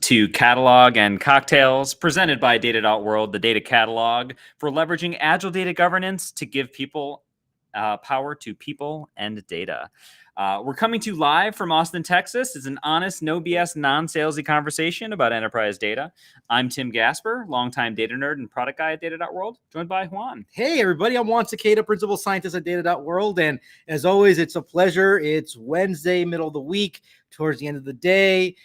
To Catalog and Cocktails, presented by Data.World, the data catalog for leveraging agile data governance to give people power to people and data. We're coming to you live from Austin, Texas. It's an honest, no BS, non-salesy conversation about enterprise data. I'm Tim Gasper, longtime data nerd and product guy at Data.World, joined by Juan. Hey, everybody. I'm Juan Cicada, principal scientist at Data.World. And as always, it's a pleasure. It's Wednesday, middle of the week, towards the end of the day.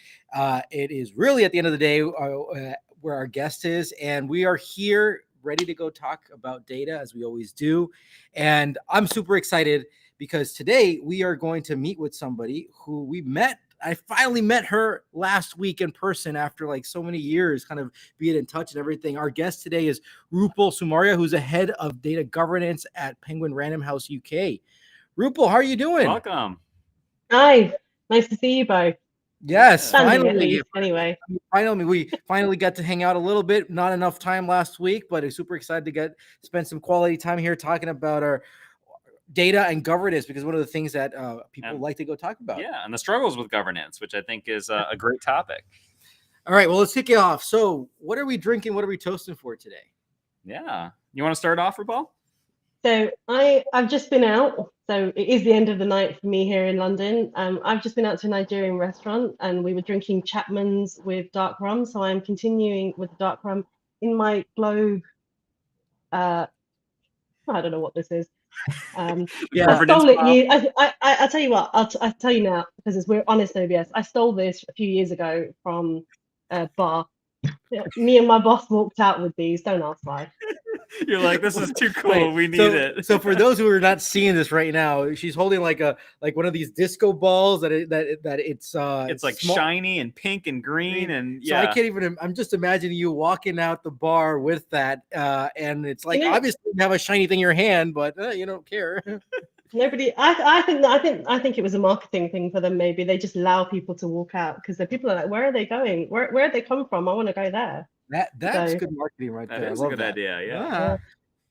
It is really at the end of the day where our guest is. And we are here ready to go talk about data, as we always do. And I'm super excited because today we are going to meet with somebody who we met. I finally met her last week in person after like so many years, kind of being in touch and everything. Our guest today is Rupal Sumaria, who's the head of data governance at Penguin Random House UK. Rupal, how are you doing? Welcome. Hi, nice to see you both. Yes, finally. Anyway, we finally got to hang out a little bit. Not enough time last week, but I'm super excited to spend some quality time here talking about our data and governance, because one of the things that people like to go talk about. Yeah, and the struggles with governance, which I think is a great topic. All right, well, let's kick it off. So what are we drinking? What are we toasting for today? Yeah. You want to start off, Rupal? So I've just been out. So it is the end of the night for me here in London. I've just been out to a Nigerian restaurant and we were drinking Chapman's with dark rum. So I'm continuing with the dark rum in my globe. I don't know what this is. I stole it. I'll tell you what. I'll tell you now, because we're honest OBS. I stole this a few years ago from a bar. Me and my boss walked out with these. Don't ask why. You're like, this is too cool. We need it. So for those who are not seeing this right now, she's holding like one of these disco balls that it's like small, shiny and pink and green, and yeah. So I can't even. I'm just imagining you walking out the bar with that, and it's like obviously you have a shiny thing in your hand, but you don't care. Nobody. I think it was a marketing thing for them. Maybe they just allow people to walk out because the people are like, where are they going? Where did they come from? I want to go there. That's good marketing right there. That's a good idea. Yeah.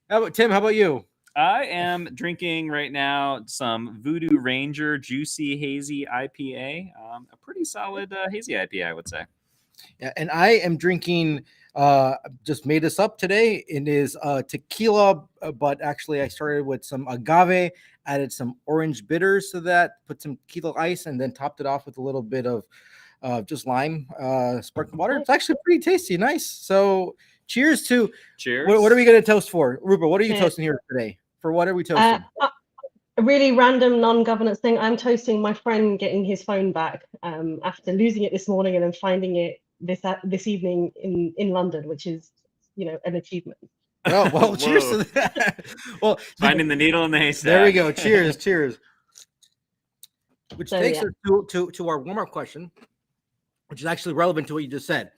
How about Tim? How about you? I am drinking right now some Voodoo Ranger Juicy Hazy IPA. A pretty solid hazy IPA, I would say. Yeah, and I am drinking. Just made this up today. It is tequila, but actually I started with some agave, added some orange bitters to that, put some tequila ice, and then topped it off with a little bit of just lime, sparkling water. It's actually pretty tasty, nice. So cheers. What are we going to toast for? Rupal, what are you toasting here today? For what are we toasting? A really random non-governance thing. I'm toasting my friend getting his phone back after losing it this morning and then finding it this evening in London, which is, an achievement. Oh, well, cheers to that. Well, finding the needle in the haystack. There we go. Cheers. Which takes us to our warm-up question, which is actually relevant to what you just said.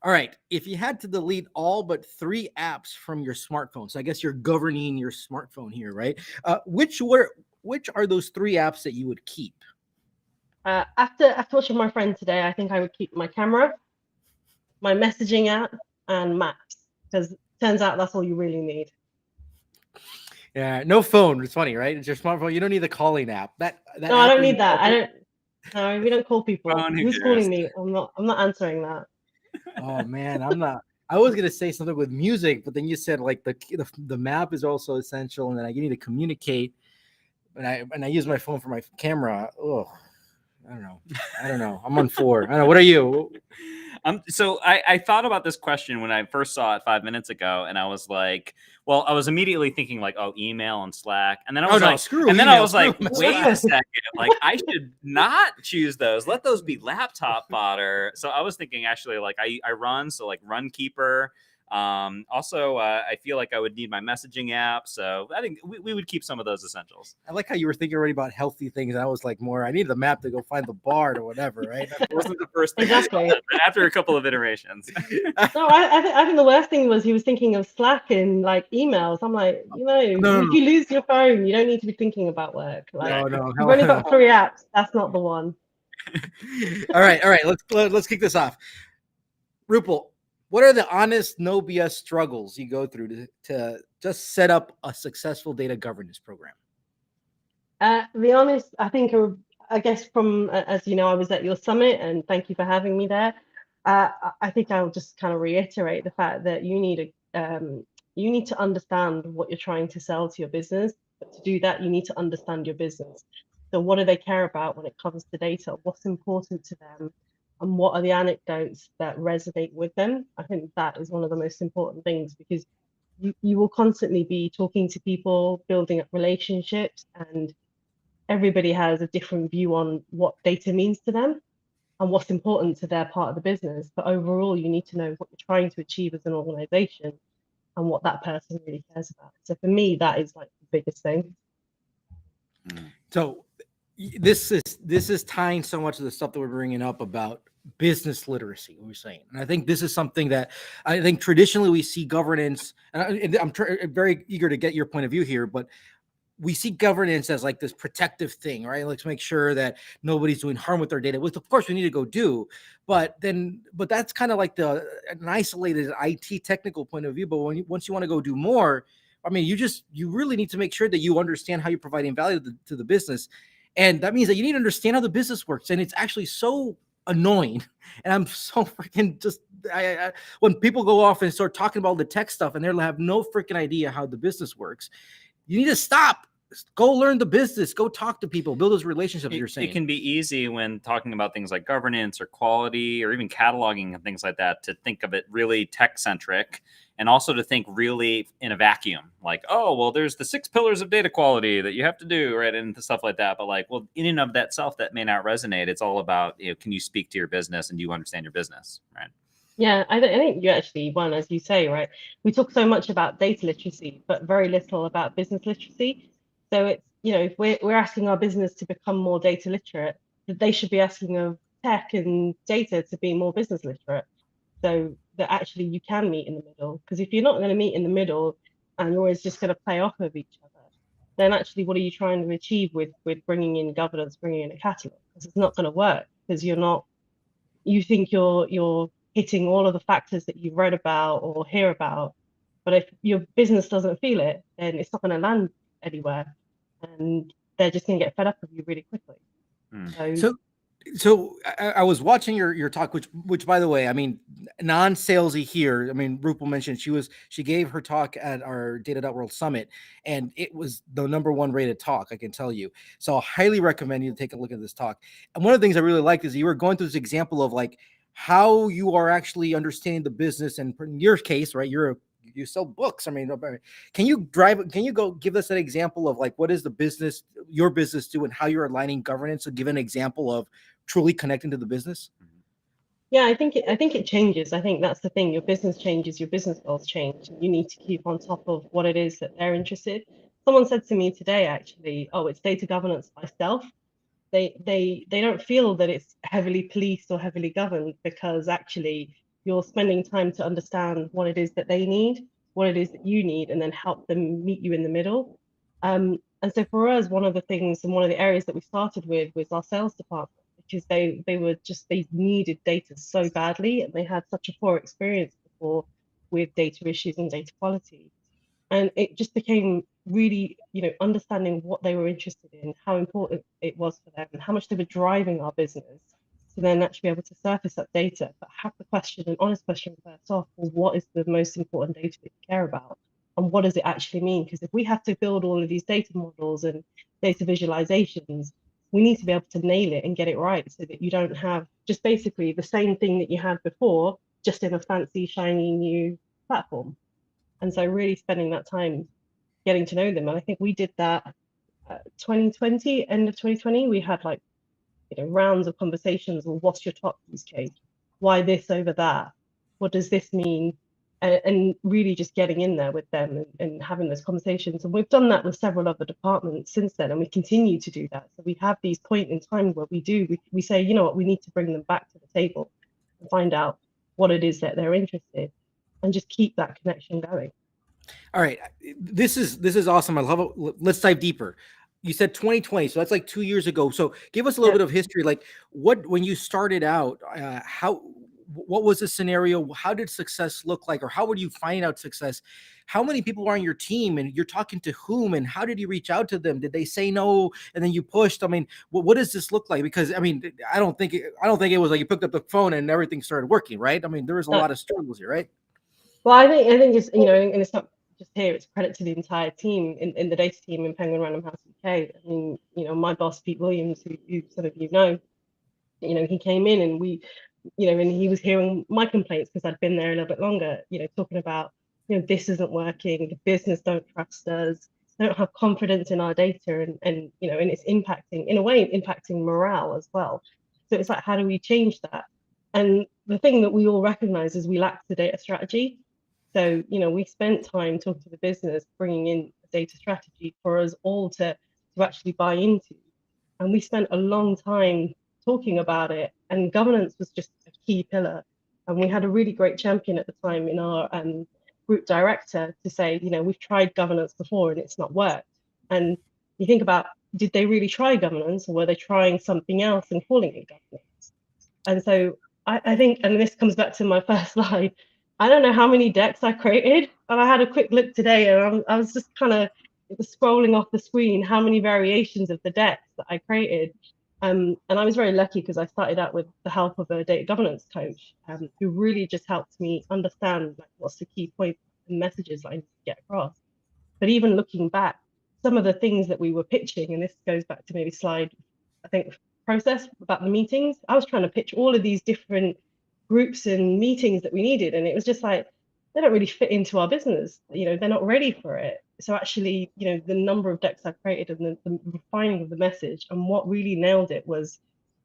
All right. If you had to delete all but 3 apps from your smartphone, so I guess you're governing your smartphone here, right? Which are those 3 apps that you would keep? After watching my friend today, I think I would keep my camera, my messaging app, and maps, because it turns out that's all you really need. Yeah, no phone. It's funny, right? It's your smartphone. You don't need the calling app. No, I don't need that. No, we don't call people. Who's calling me? I'm not answering that. Oh man, I'm not. I was gonna say something with music, but then you said like the map is also essential, and then you need to communicate. And I use my phone for my camera. Oh, I don't know. I'm on 4. I don't know. What are you? So I thought about this question when I first saw it 5 minutes ago, and I was like, well, I was immediately thinking like, email and Slack, and then I was wait a second, like I should not choose those. Let those be laptop fodder. So I was thinking actually like I run, so like Runkeeper. Also, I feel like I would need my messaging app, so I think we would keep some of those essentials. I like how you were thinking already about healthy things, and I was like, I need the map to go find the bar or whatever, right? That wasn't the first thing. Exactly. After a couple of iterations. No, I think the worst thing was he was thinking of Slack and like emails. I'm like, if you lose your phone, you don't need to be thinking about work. Like, no. You've only got 3 apps. That's not the one. All right. Let's kick this off. Rupal, what are the honest, no BS struggles you go through to just set up a successful data governance program? To be honest, I think, I guess from, as you know, I was at your summit, and thank you for having me there. I think I'll just kind of reiterate the fact that you need to understand what you're trying to sell to your business. But to do that, you need to understand your business. So what do they care about when it comes to data? What's important to them? And what are the anecdotes that resonate with them? I think that is one of the most important things, because you will constantly be talking to people, building up relationships, and everybody has a different view on what data means to them and what's important to their part of the business. But overall, you need to know what you're trying to achieve as an organization and what that person really cares about. So for me, that is like the biggest thing. So this is tying so much of the stuff that we're bringing up about business literacy, what we're saying. And I think this is something that I think traditionally we see governance, and I'm very eager to get your point of view here, but we see governance as like this protective thing, right? Let's make sure that nobody's doing harm with their data, which of course we need to go do, but that's kind of like an isolated IT technical point of view. But once you want to go do more, I mean, you really need to make sure that you understand how you're providing value to the business. And that means that you need to understand how the business works. And it's actually so annoying. And I'm so freaking when people go off and start talking about the tech stuff and they have no freaking idea how the business works, you need to stop. Go learn the business. Go talk to people. Build those relationships. You're saying it can be easy when talking about things like governance or quality or even cataloging and things like that to think of it really tech centric, and also to think really in a vacuum. Like, oh, well, there's the 6 pillars of data quality that you have to do, right, and stuff like that. But like, well, in and of that self, that may not resonate. It's all about, can you speak to your business and do you understand your business, right? Yeah, I think you actually, Juan, as you say, right, we talk so much about data literacy, but very little about business literacy. So it's, if we're asking our business to become more data literate, that they should be asking of tech and data to be more business literate. So that actually you can meet in the middle. Because if you're not going to meet in the middle and you're always just going to play off of each other, then actually what are you trying to achieve with bringing in governance, bringing in a catalog? Because it's not going to work, because you think you're hitting all of the factors that you've read about or hear about. But if your business doesn't feel it, then it's not going to land anywhere. And they're just going to get fed up with you really quickly. So I was watching your talk, which by the way, I mean, non-salesy here. I mean, Rupal mentioned she gave her talk at our Data.World Summit, and it was the #1 rated talk, I can tell you. So I highly recommend you to take a look at this talk. And one of the things I really liked is you were going through this example of like how you are actually understanding the business. And in your case, right, you sell books. I mean, can you go give us an example of like, what is your business do and how you're aligning governance? So give an example of truly connecting to the business. Yeah, I think it changes. I think that's the thing. Your business changes, your business goals change. You need to keep on top of what it is that they're interested. Someone said to me today, actually, oh, it's data governance by stealth. They don't feel that it's heavily policed or heavily governed, because actually you're spending time to understand what it is that they need, what it is that you need, and then help them meet you in the middle. And so for us, one of the things and one of the areas that we started with was our sales department, because they needed data so badly, and they had such a poor experience before with data issues and data quality. And it just became really, understanding what they were interested in, how important it was for them, and how much they were driving our business, to then actually be able to surface that data, but have the question, an honest question first off, well, what is the most important data that you care about? And what does it actually mean? Because if we have to build all of these data models and data visualizations, we need to be able to nail it and get it right, so that you don't have just basically the same thing that you had before, just in a fancy, shiny new platform. And so really spending that time getting to know them. And I think we did that 2020, end of 2020, we had like, rounds of conversations. Well, what's your top use case? Why this over that? What does this mean? And really just getting in there with them and having those conversations. And we've done that with several other departments since then, and we continue to do that. So we have these points in time where we say, you know what, we need to bring them back to the table and find out what it is that they're interested in, and just keep that connection going. All right, this is awesome. I love it. Let's dive deeper. You said 2020, so that's like 2 years ago. So give us a little bit of history. Like when you started out, what was the scenario? How did success look like, or how would you find out success? How many people are on your team, and you're talking to whom, and how did you reach out to them? Did they say no and then you pushed? I mean, what does this look like? Because I mean, I don't think it was like you picked up the phone and everything started working, right? I mean, there was a lot of struggles here, right? Well, I think it's, you know, and it's not just here, it's credit to the entire team in the data team in Penguin Random House UK. I mean, you know, my boss, Pete Williams, who some of you know, he came in and we, and he was hearing my complaints because I'd been there a little bit longer, talking about, this isn't working, the business don't trust us, don't have confidence in our data, and it's impacting, in a way, impacting morale as well. So it's like, how do we change that? And the thing that we all recognize is we lack the data strategy. So, we spent time talking to the business, bringing in a data strategy for us all to actually buy into. And we spent a long time talking about it, and governance was just a key pillar. And we had a really great champion at the time in our group director to say, we've tried governance before and it's not worked. And you think about, did they really try governance, or were they trying something else and calling it governance? And so I think, and this comes back to my first slide, I don't know how many decks I created, and I had a quick look today, and I was just kind of scrolling off the screen how many variations of the decks that I created. And I was very lucky because I started out with the help of a data governance coach who really just helped me understand what's the key points and messages I need to get across. But even looking back, some of the things that we were pitching, and this goes back to maybe slide, I think, process about the meetings. I was trying to pitch all of these different groups and meetings that we needed, and it was just like, they don't really fit into our business. They're not ready for it. So actually, the number of decks I created and the refining of the message, and what really nailed it was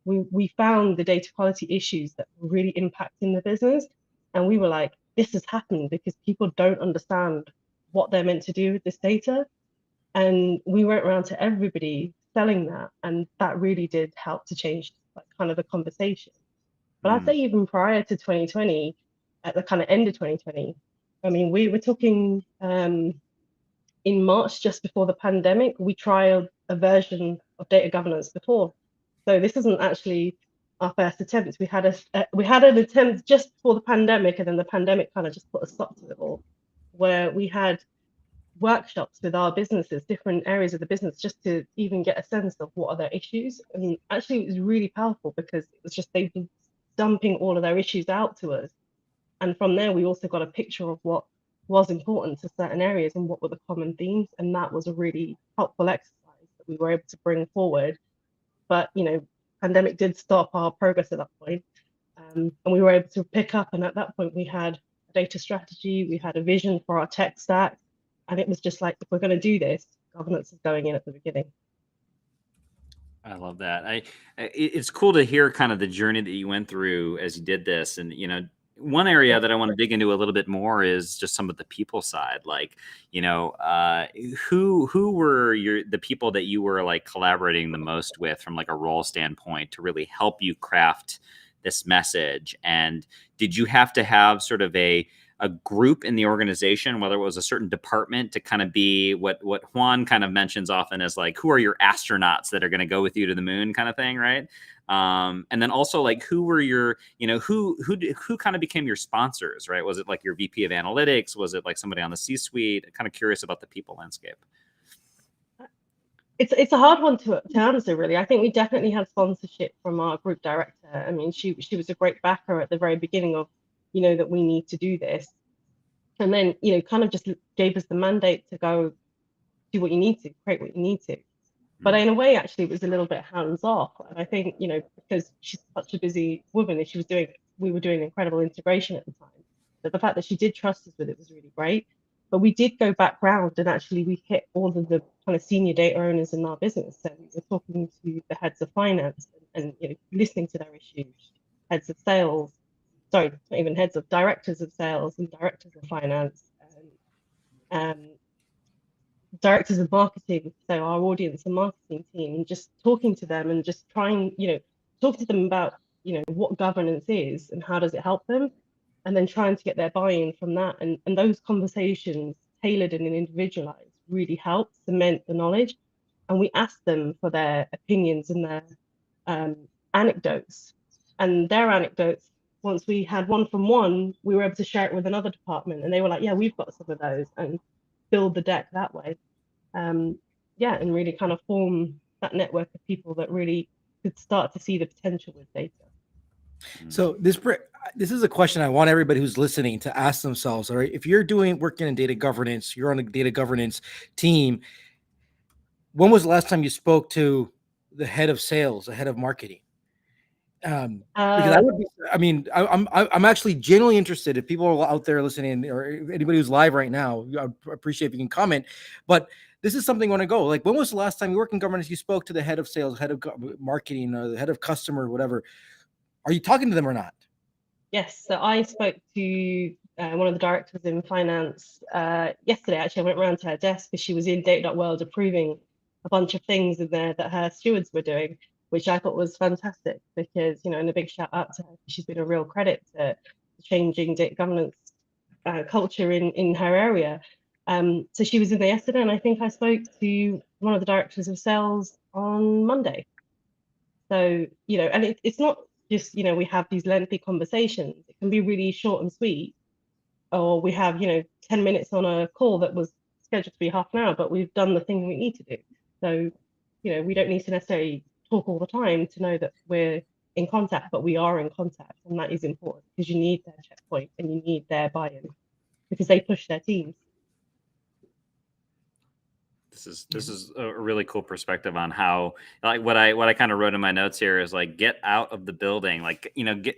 we found the data quality issues that were really impacting the business. And we were like, this has happened because people don't understand what they're meant to do with this data. And we went around to everybody selling that. And that really did help to change kind of the conversation. But I'd say even prior to 2020, at the kind of end of 2020, I mean, we were talking in March, just before the pandemic, we trialed a version of data governance before. So this isn't actually our first attempt. We had an attempt just before the pandemic, and then the pandemic kind of just put a stop to it all, where we had workshops with our businesses, different areas of the business, just to even get a sense of what are their issues. And actually, it was really powerful because it was just they were dumping all of their issues out to us. And from there, we also got a picture of what was important to certain areas and what were the common themes. And that was a really helpful exercise that we were able to bring forward. But, pandemic did stop our progress at that point. And we were able to pick up. And at that point, we had a data strategy, we had a vision for our tech stack. And it was just like, if we're going to do this, governance is going in at the beginning. I love that. It's cool to hear kind of the journey that you went through as you did this. And, one area that I want to dig into a little bit more is just some of the people side. Like, who were the people that you were like collaborating the most with from like a role standpoint to really help you craft this message? And did you have to have sort of a group in the organization, whether it was a certain department, to kind of be what Juan kind of mentions often as like, who are your astronauts that are going to go with you to the moon kind of thing, right? And then also like, who were your, who kind of became your sponsors, right? Was it like your VP of analytics? Was it like somebody on the C-suite? Kind of curious about the people landscape. It's a hard one to answer, really. I think we definitely had sponsorship from our group director. I mean, she was a great backer at the very beginning of, that we need to do this. And then, kind of just gave us the mandate to go do what you need to, create what you need to. But in a way, actually, it was a little bit hands off. And I think, because she's such a busy woman and we were doing incredible integration at the time. But the fact that she did trust us with it was really great. But we did go background, and actually we hit all of the kind of senior data owners in our business. So we were talking to the heads of finance and listening to their issues, heads of sales, sorry, not even heads of, directors of sales and directors of finance, and directors of marketing, so our audience and marketing team, and just talking to them and just trying, talking to them about, what governance is and how does it help them, and then trying to get their buy-in from that. And those conversations, tailored and individualized, really helped cement the knowledge. And we asked them for their opinions and their anecdotes. And their anecdotes once we had one from one, we were able to share it with another department, and they were like, yeah, we've got some of those, and build the deck that way. Yeah, and really kind of form that network of people that really could start to see the potential with data. So this is a question I want everybody who's listening to ask themselves. All right, if you're working in data governance, you're on a data governance team. When was the last time you spoke to the head of sales, the head of marketing? Because I'm actually genuinely interested. If people are out there listening, or anybody who's live right now, I appreciate if you can comment. But this is something I want to go. Like, when was the last time you worked in governance? You spoke to the head of sales, head of marketing, or the head of customer, whatever. Are you talking to them or not? Yes. So I spoke to one of the directors in finance yesterday. Actually, I went around to her desk because she was in Data.World approving a bunch of things in there that her stewards were doing, which I thought was fantastic because, and a big shout out to her. She's been a real credit to changing data governance culture in her area. So she was in there yesterday, and I think I spoke to one of the directors of sales on Monday. So, and it's not just, we have these lengthy conversations. It can be really short and sweet, or we have, 10 minutes on a call that was scheduled to be half an hour, but we've done the thing we need to do. So, we don't need to necessarily talk all the time to know that we're in contact, but we are in contact, and that is important because you need their checkpoint and you need their buy-in because they push their teams. This is a really cool perspective on how, like, what I kind of wrote in my notes here is like, get out of the building, like,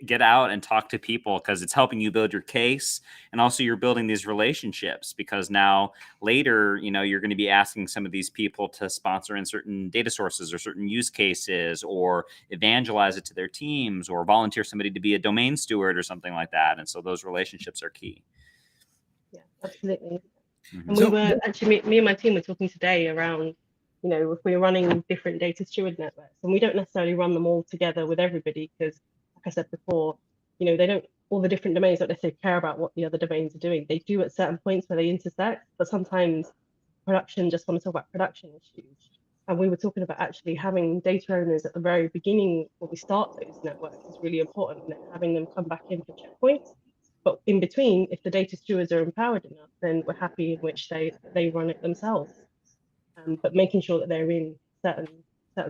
get out and talk to people, because it's helping you build your case, and also you're building these relationships, because now later, you're going to be asking some of these people to sponsor in certain data sources or certain use cases, or evangelize it to their teams, or volunteer somebody to be a domain steward or something like that. And so those relationships are key. Yeah, absolutely. And we were actually, me and my team were talking today around, if we're running different data steward networks, and we don't necessarily run them all together with everybody, because like I said before, they don't, all the different domains don't necessarily care about what the other domains are doing. They do at certain points where they intersect, but sometimes production just want to talk about production issues. And we were talking about actually having data owners at the very beginning when we start those networks is really important, and having them come back in for checkpoints. But in between, if the data stewards are empowered enough, then we're happy in which they run it themselves. But making sure that they're in certain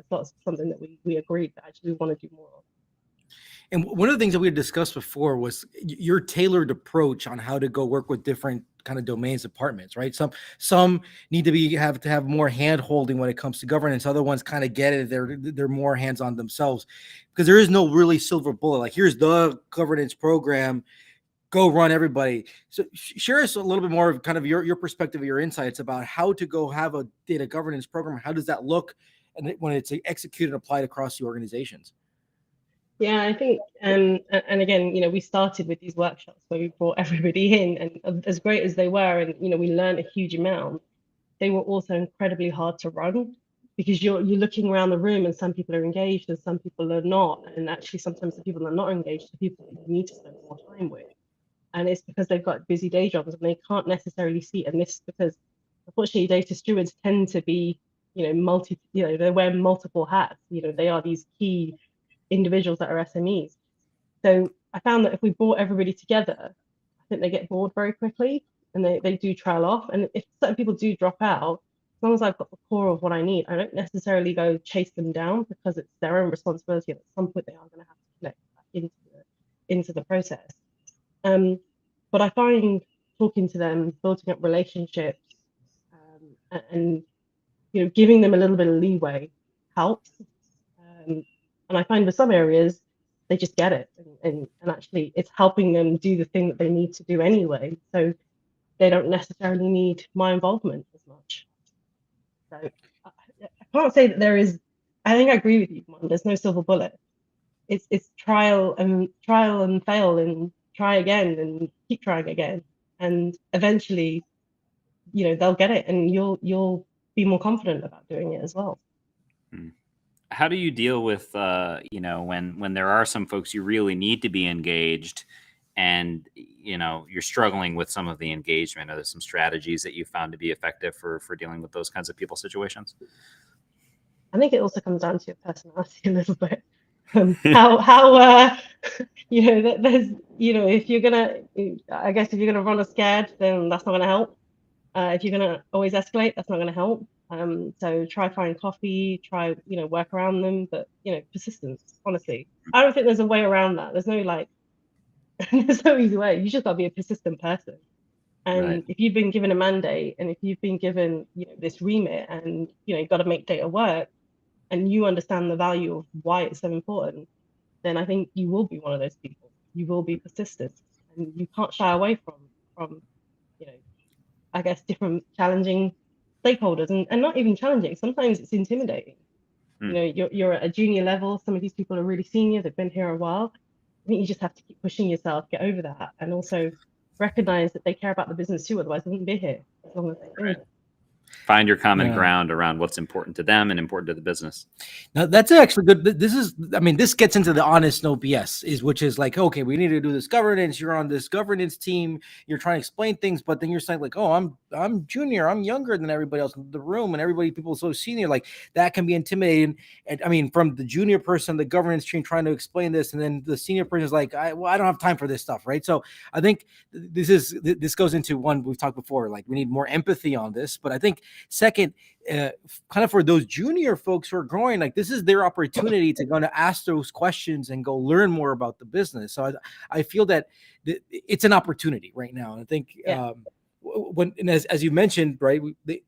slots is something that we agreed that actually we want to do more of. And one of the things that we had discussed before was your tailored approach on how to go work with different kind of domains, departments, right? Some need to have more hand holding when it comes to governance. Other ones kind of get it. They're more hands on themselves, because there is no really silver bullet. Like, here's the governance program, go run everybody. So share us a little bit more of kind of your perspective, your insights about how to go have a data governance program. How does that look, and when it's executed and applied across the organizations? Yeah, I think, and again, we started with these workshops where we brought everybody in, and as great as they were, and we learned a huge amount, they were also incredibly hard to run, because you're looking around the room and some people are engaged and some people are not, and actually sometimes the people that are not engaged are people that you need to spend more time with. And it's because they've got busy day jobs and they can't necessarily see. And this because unfortunately data stewards tend to be, they wear multiple hats. They are these key individuals that are SMEs. So I found that if we brought everybody together, I think they get bored very quickly, and they do trail off. And if certain people do drop out, as long as I've got the core of what I need, I don't necessarily go chase them down, because it's their own responsibility. At some point, they are going to have to connect back into the process. But I find talking to them, building up relationships, and giving them a little bit of leeway helps. And I find with some areas they just get it, and actually it's helping them do the thing that they need to do anyway. So they don't necessarily need my involvement as much. So I can't say that there is. I think I agree with you, Juan. There's no silver bullet. It's trial and fail and try again and keep trying again, and eventually, they'll get it, and you'll be more confident about doing it as well. How do you deal with when there are some folks you really need to be engaged, and you're struggling with some of the engagement? Are there some strategies that you found to be effective for dealing with those kinds of people situations? I think it also comes down to your personality a little bit. How there's if you're gonna, I guess if you're gonna run us scared, then that's not gonna help. If you're gonna always escalate, that's not gonna help. So try find coffee, try work around them, but persistence. Honestly, I don't think there's a way around that. There's no there's no easy way. You just gotta be a persistent person. And Right. if you've been given a mandate, and if you've been given this remit, and you've got to make data work, and you understand the value of why it's so important, then I think you will be one of those people. You will be persistent, and you can't shy away from I guess different challenging stakeholders, and not even challenging. Sometimes it's intimidating. You're at a junior level. Some of these people are really senior. They've been here a while. I think you just have to keep pushing yourself, get over that, and also recognize that they care about the business too. Otherwise, they wouldn't be here as long as they do. Right. Find your common ground around what's important to them and important to the business. Now, that's actually good. This gets into the honest, no BS, which is like, okay, we need to do this governance. You're on this governance team. You're trying to explain things, but then you're saying like, oh, I'm junior. I'm younger than everybody else in the room, and people are so senior. Like that can be intimidating. And I mean, from the junior person, the governance team trying to explain this, and then the senior person is like, I don't have time for this stuff, right? So I think this goes into one we've talked before. Like we need more empathy on this, but I think second, kind of for those junior folks who are growing, like this is their opportunity to go to ask those questions and go learn more about the business. So I feel that it's an opportunity right now. And I think as you mentioned, right,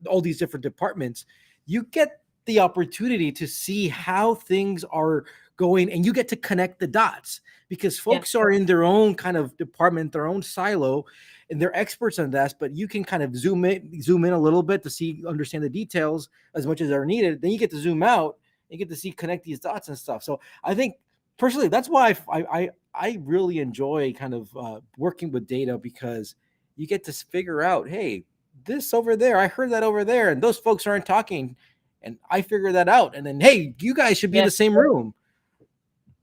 all these different departments, you get the opportunity to see how things are going, and you get to connect the dots because folks are in their own kind of department, their own silo, and they're experts on that, but you can kind of zoom in a little bit to understand the details as much as are needed. Then you get to zoom out, you get to connect these dots and stuff. So I think personally, that's why I really enjoy kind of working with data, because you get to figure out, hey, this over there, I heard that over there, and those folks aren't talking, and I figure that out. And then, hey, you guys should be in the same room.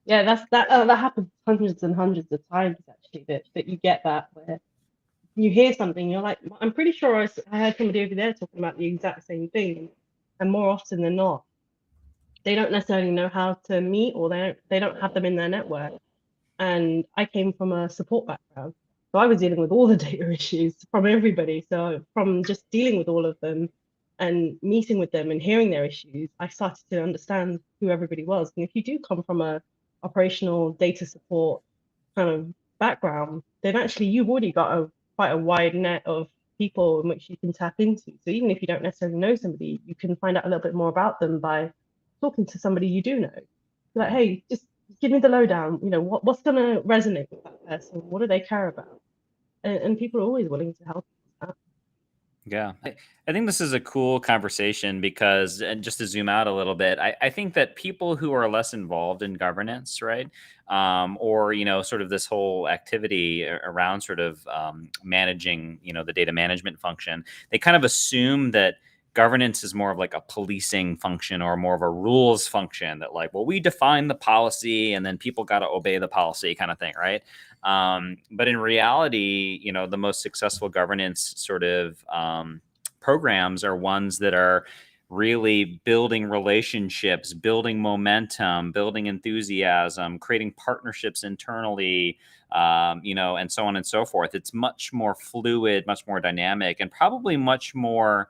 Yeah, that happens hundreds and hundreds of times actually. That you get that where you hear something, you're like, I'm pretty sure I heard somebody over there talking about the exact same thing, and more often than not, they don't necessarily know how to meet, or they don't have them in their network. And I came from a support background, so I was dealing with all the data issues from everybody. So from just dealing with all of them and meeting with them and hearing their issues, I started to understand who everybody was. And if you do come from a operational data support kind of background, then actually you've already got quite a wide net of people in which you can tap into. So even if you don't necessarily know somebody, you can find out a little bit more about them by talking to somebody you do know. Like, hey, just give me the lowdown. What's going to resonate with that person? What do they care about? And people are always willing to help. Yeah, I think this is a cool conversation because, and just to zoom out a little bit, I think that people who are less involved in governance, right, or sort of this whole activity around sort of managing, the data management function, they kind of assume that governance is more of like a policing function or more of a rules function, that like, well, we define the policy and then people got to obey the policy kind of thing, right? But in reality, the most successful governance sort of programs are ones that are really building relationships, building momentum, building enthusiasm, creating partnerships internally, and so on and so forth. It's much more fluid, much more dynamic, and probably much more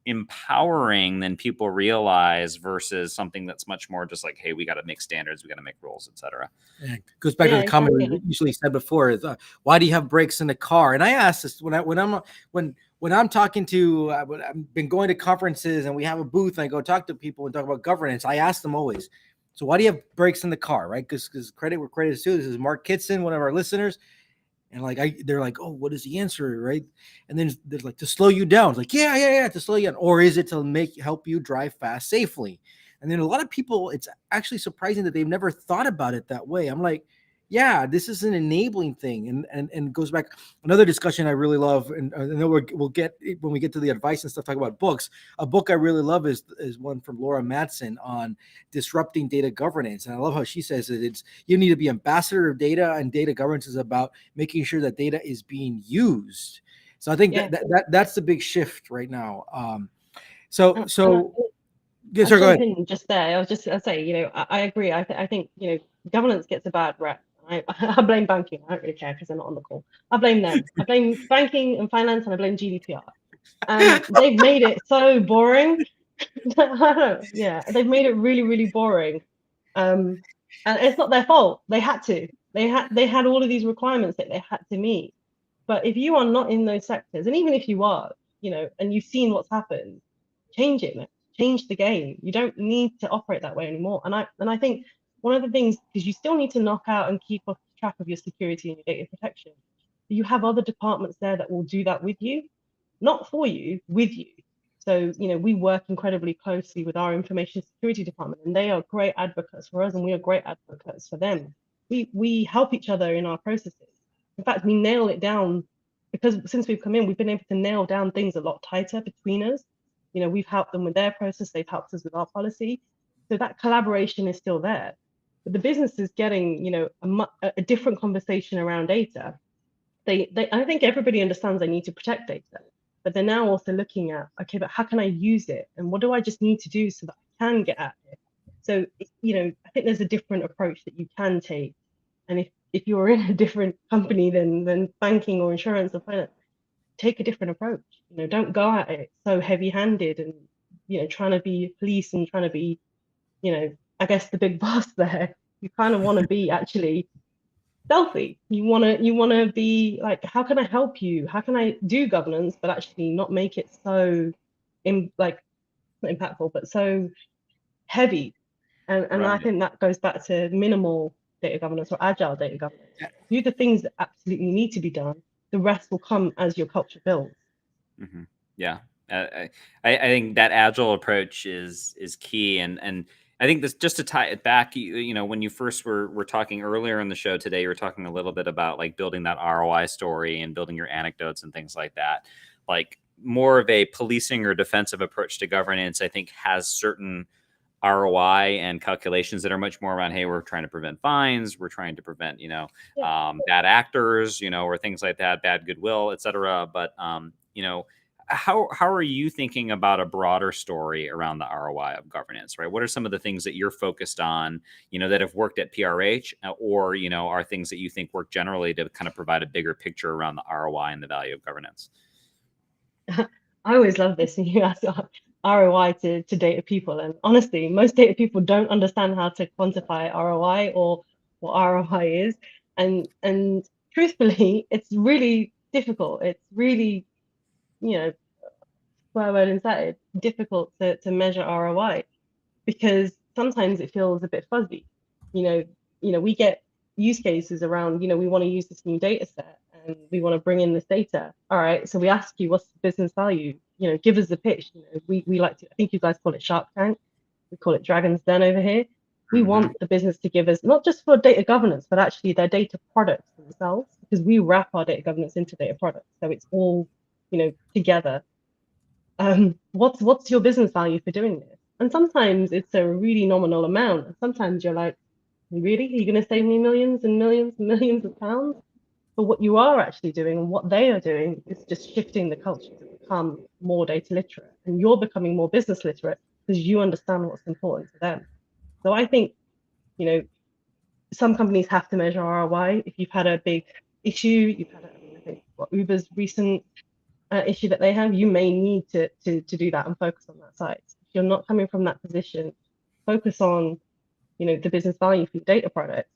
empowering than people realize, versus something that's much more just like, hey, we got to make standards, we got to make rules, etc. It goes back to the comment we usually said before, is why do you have brakes in the car? And I ask this when I'm talking to I've been going to conferences and we have a booth and I go talk to people and talk about governance. I ask them always, so why do you have brakes in the car, right? Because credit where credit is due. This is Mark Kitson, one of our listeners. And they're like, oh, what is the answer, right? And then there's like, to slow you down. It's like, yeah, to slow you down. Or is it to help you drive fast safely? And then a lot of people, it's actually surprising that they've never thought about it that way. I'm like, yeah, this is an enabling thing. And goes back, another discussion I really love, and I know we'll get, when we get to the advice and stuff, talk about books. A book I really love is one from Laura Madsen on disrupting data governance. And I love how she says that you need to be ambassador of data, and data governance is about making sure that data is being used. So I think that's the big shift right now. So Yes, sir, go ahead. Just there, I say, I agree. I think, governance gets a bad rep. I blame banking. I don't really care because they're not on the call. I blame them. I blame banking and finance, and I blame GDPR. They've made it so boring. Yeah, they've made it really, really boring. And it's not their fault. They had to. They had all of these requirements that they had to meet. But if you are not in those sectors, and even if you are, and you've seen what's happened, change it, man. Change the game. You don't need to operate that way anymore. And I think one of the things, because you still need to knock out and keep track of your security and your data protection, you have other departments there that will do that with you, not for you, with you. So, we work incredibly closely with our information security department, and they are great advocates for us, and we are great advocates for them. We help each other in our processes. In fact, we nail it down, because since we've come in, we've been able to nail down things a lot tighter between us. We've helped them with their process, they've helped us with our policy. So that collaboration is still there. But the business is getting, a different conversation around data. I think everybody understands they need to protect data, but they're now also looking at, okay, but how can I use it? And what do I just need to do so that I can get at it? So, I think there's a different approach that you can take. And if you're in a different company than banking or insurance or finance, take a different approach. Don't go at it so heavy-handed and, trying to be police and trying to be, I guess the big boss there. You kind of want to be actually stealthy. You want to be like, how can I help you? How can I do governance, but actually not make it so not impactful, but so heavy. And Right. I think that goes back to minimal data governance or agile data governance. Do the things that absolutely need to be done. The rest will come as your culture builds. Mm-hmm. Yeah. I think that agile approach is key. And I think this, just to tie it back, when you first were talking earlier in the show today, you were talking a little bit about like building that ROI story and building your anecdotes and things like that. Like more of a policing or defensive approach to governance, I think, has certain ROI and calculations that are much more around, hey, we're trying to prevent fines, we're trying to prevent, bad actors, or things like that, bad goodwill, et cetera. But, how are you thinking about a broader story around the ROI of governance, right? What are some of the things that you're focused on, that have worked at PRH, or, are things that you think work generally to kind of provide a bigger picture around the ROI and the value of governance? I always love this when you ask ROI to data people. And honestly, most data people don't understand how to quantify ROI or what ROI is. And truthfully, it's really difficult. It's really, swear word inside, it's difficult to measure ROI, because sometimes it feels a bit fuzzy. We get use cases around, we want to use this new data set and we want to bring in this data. All right, so we ask you, what's the business value? Give us the pitch. We like to, I think you guys call it Shark Tank. We call it Dragon's Den over here. We want the business to give us, not just for data governance, but actually their data products themselves, because we wrap our data governance into data products. So it's all, together. What's your business value for doing this? And sometimes it's a really nominal amount. And sometimes you're like, really? Are you going to save me millions and millions and millions of pounds? But what you are actually doing and what they are doing is just shifting the culture to become more data literate. And you're becoming more business literate because you understand what's important to them. So I think, some companies have to measure ROI. If you've had a big issue, I think Uber's recent issue that they have, you may need to do that and focus on that side. If you're not coming from that position, focus on, the business value for your data product,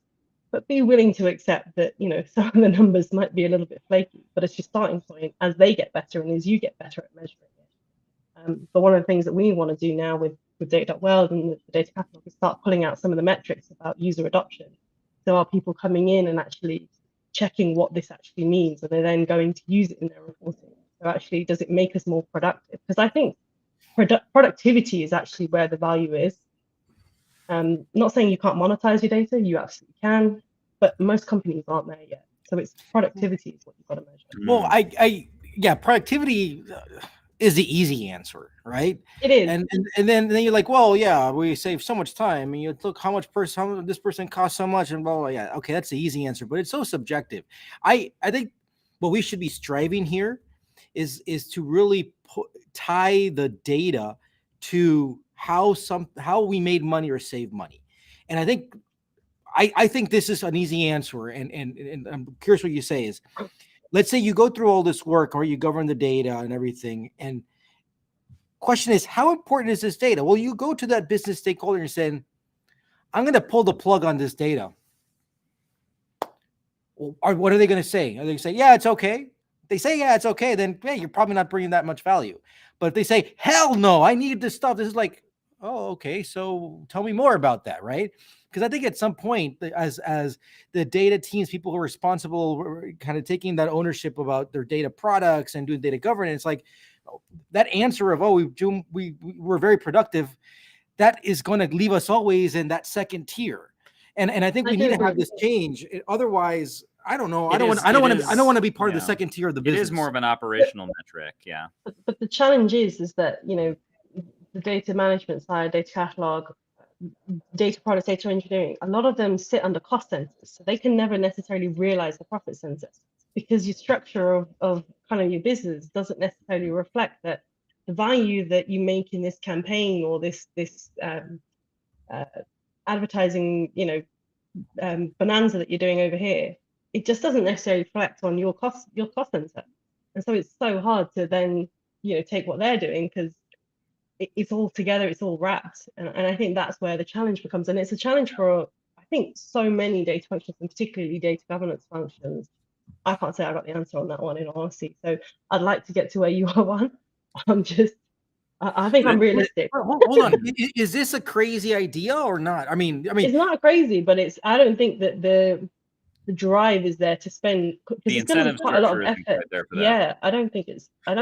but be willing to accept that, some of the numbers might be a little bit flaky, but it's your starting point as they get better and as you get better at measuring it. But one of the things that we want to do now with Data.World and the data catalog is start pulling out some of the metrics about user adoption. So are people coming in and actually checking what this actually means? Are they then going to use it in their reporting? So actually, does it make us more productive? Because I think productivity is actually where the value is. Not saying you can't monetize your data, you absolutely can, but most companies aren't there yet. So it's productivity is what you've got to measure. Well, productivity is the easy answer, right? It is. And then you're like, well, yeah, we save so much time, and you look how much this person costs so much, and blah, blah, blah. Yeah, okay, that's the easy answer, but it's so subjective. I think what we should be striving here is to really tie the data to how we made money or saved money. And I think this is an easy answer. And I'm curious what you say is, let's say you go through all this work or you govern the data and everything. And question is, how important is this data? Well, you go to that business stakeholder and saying, I'm going to pull the plug on this data. Or what are they going to say? Are they going to say, yeah, it's okay? If they say, yeah, it's okay, then hey, you're probably not bringing that much value. But if they say, hell no, I need this stuff, this is like, oh, okay, so tell me more about that, right? Because I think at some point, as the data teams, people who are responsible, kind of taking that ownership about their data products and doing data governance, like that answer of, oh, we're very productive, that is going to leave us always in that second tier. And I think we need to have this change. Otherwise, I don't know. I don't want to be part of the second tier of the business. It is more of an operational metric, yeah. But the challenge is that, you know, the data management side, data catalog, data products, data engineering, a lot of them sit under cost centers, so they can never necessarily realize the profit centers, because your structure of kind of your business doesn't necessarily reflect that the value that you make in this campaign or this advertising, you know, bonanza that you're doing over here, it just doesn't necessarily reflect on your cost center. And so it's so hard to then, you know, take what they're doing, because it's all together, it's all wrapped. And I think that's where the challenge becomes. And it's a challenge for, I think, so many data functions, and particularly data governance functions. I can't say I got the answer on that one, in all honesty. So I'd like to get to where you are, Juan. I think I'm realistic. Hold on. Is this a crazy idea or not? I mean, it's not crazy, but I don't think that the drive is there to spend, because it's going to be quite a lot of effort. Yeah, I don't think it's there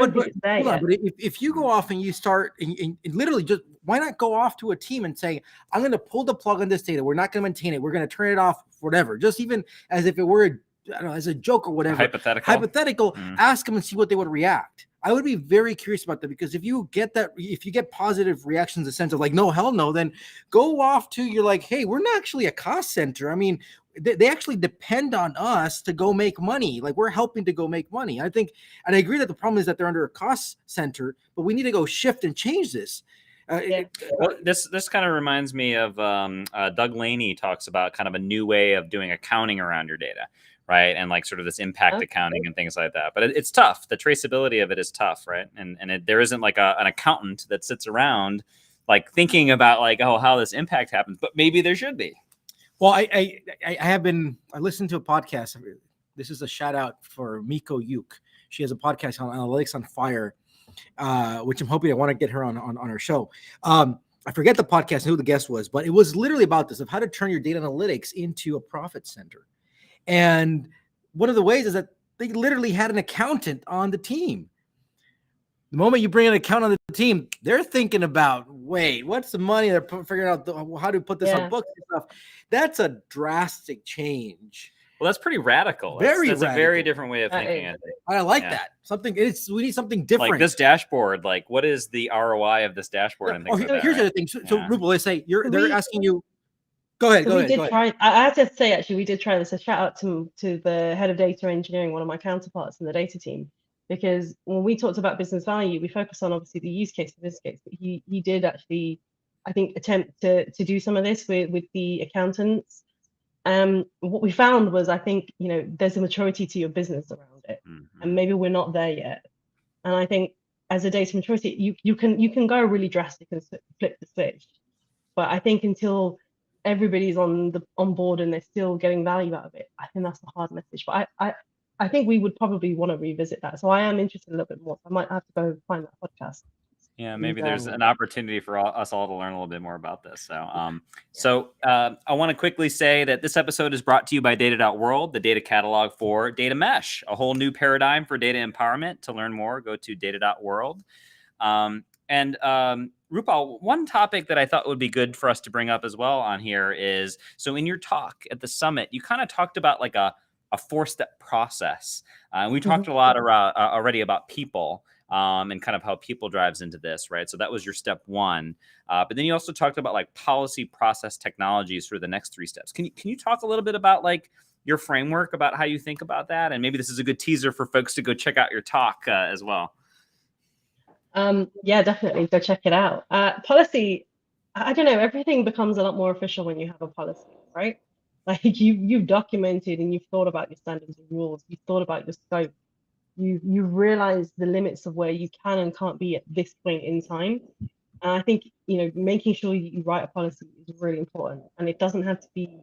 yet. But if you go off and you start and literally just, why not go off to a team and say, I'm going to pull the plug on this data. We're not going to maintain it. We're going to turn it off, whatever. Just even as if it were, I don't know, as a joke or whatever. Hypothetical. Ask them and see what they would react. I would be very curious about that, because if you get positive reactions, a sense of like, no, hell no, then go off to, you're like, hey, we're not actually a cost center. I mean, they actually depend on us to go make money. Like, we're helping to go make money. I think, and I agree that the problem is that they're under a cost center, but we need to go shift and change this. Well, this kind of reminds me of Doug Laney talks about kind of a new way of doing accounting around your data, right? And like sort of this impact accounting and things like that. But it's tough. The traceability of it is tough, right? And there isn't like an accountant that sits around like thinking about like, oh, how this impact happens. But maybe there should be. Well, I listened to a podcast. This is a shout out for Miko Yuk. She has a podcast on Analytics on Fire, which I'm hoping I want to get her on her show. I forget the podcast and who the guest was, but it was literally about this, of how to turn your data analytics into a profit center. And one of the ways is that they literally had an accountant on the team. The moment you bring an accountant on the team, they're thinking about, wait, what's the money? They're figuring out how to put this on books and stuff. That's a drastic change. Well, that's pretty radical. That's a very different way of thinking. I think. I like that. We need something different. Like this dashboard. Like, what is the ROI of this dashboard? And things like that, here's the other thing. So Rupal, let's say they're asking you. Go ahead. I have to say, actually, we did try this. A shout out to the head of data engineering, one of my counterparts in the data team, because when we talked about business value, we focused on obviously the use case, the business case, but he did actually, I think, attempt to do some of this with the accountants. What we found was, I think, you know, there's a maturity to your business around it, and maybe we're not there yet. And I think as a data maturity, you can go really drastic and flip the switch, but I think until everybody's on board and they're still getting value out of it, I think that's the hard message. But I think we would probably want to revisit that. So I am interested a little bit more. I might have to go find that podcast. Yeah, maybe there's an opportunity for us all to learn a little bit more about this. So, I want to quickly say that this episode is brought to you by Data.World, the data catalog for data mesh, a whole new paradigm for data empowerment. To learn more, go to Data.World. Rupal, one topic that I thought would be good for us to bring up as well on here is, so in your talk at the summit, you kind of talked about like a 4-step process. We talked a lot already about people. And kind of how people drives into this, right? So that was your step 1. But then you also talked about like policy, process, technologies for the next 3 steps. Can you talk a little bit about like your framework about how you think about that? And maybe this is a good teaser for folks to go check out your talk as well. Yeah, definitely go check it out. Policy, I don't know, everything becomes a lot more official when you have a policy, right? Like you've documented and you've thought about your standards and rules, you've thought about your scope, you realize the limits of where you can and can't be at this point in time. And I think, making sure you write a policy is really important. And it doesn't have to be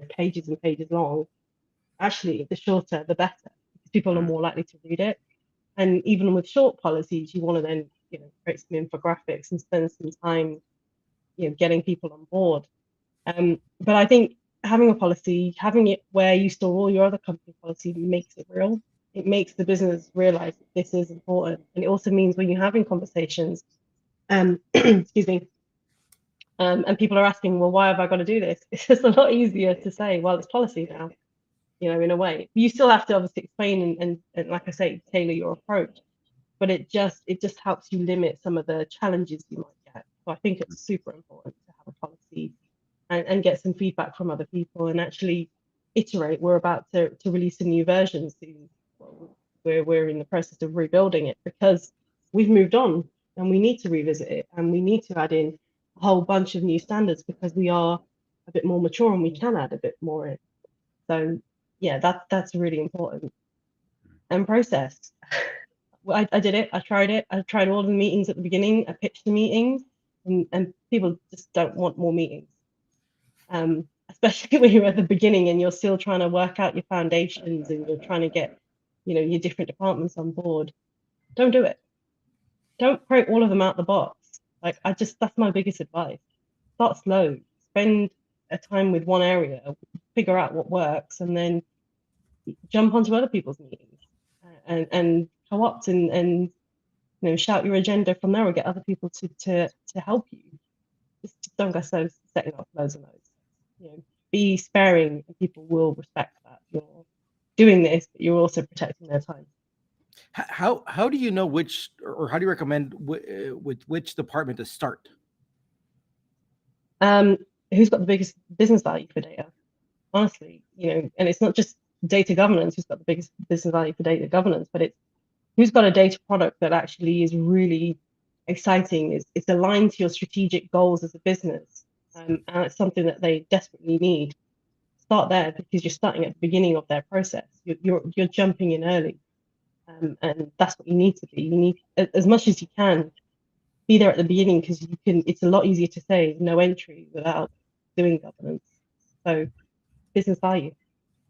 pages and pages long. Actually, the shorter, the better, because people are more likely to read it. And even with short policies, you want to then, create some infographics and spend some time, getting people on board. But I think having a policy, having it where you store all your other company policy makes it real. It makes the business realize that this is important. And it also means when you're having conversations, excuse me, and people are asking, well, why have I got to do this? It's just a lot easier to say, well, it's policy now, in a way. You still have to obviously explain and like I say, tailor your approach. But it just helps you limit some of the challenges you might get. So I think it's super important to have a policy and get some feedback from other people and actually iterate. We're about to release a new version soon. We're in the process of rebuilding it because we've moved on and we need to revisit it and we need to add in a whole bunch of new standards because we are a bit more mature and we can add a bit more in. So yeah, that's really important. And process. I did it. I tried it. I tried all the meetings at the beginning. I pitched the meetings, and people just don't want more meetings. Especially when you're at the beginning and you're still trying to work out your foundations and you're trying to get, your different departments on board. Don't do it. Don't break all of them out the box. Like that's my biggest advice. Start slow. Spend a time with one area, figure out what works, and then jump onto other people's meetings and co-opt and shout your agenda from there or get other people to help you. Just don't go setting up loads and loads. Be sparing and people will respect that you're doing this, but you're also protecting their time. How do you know which, or how do you recommend with which department to start? Who's got the biggest business value for data? Honestly, and it's not just data governance who's got the biggest business value for data governance, but it's who's got a data product that actually is really exciting, it's aligned to your strategic goals as a business, and it's something that they desperately need. Start there because you're starting at the beginning of their process. You're jumping in early, and that's what you need to be. You need, as much as you can, be there at the beginning because you can. It's a lot easier to say no entry without doing governance. So business value.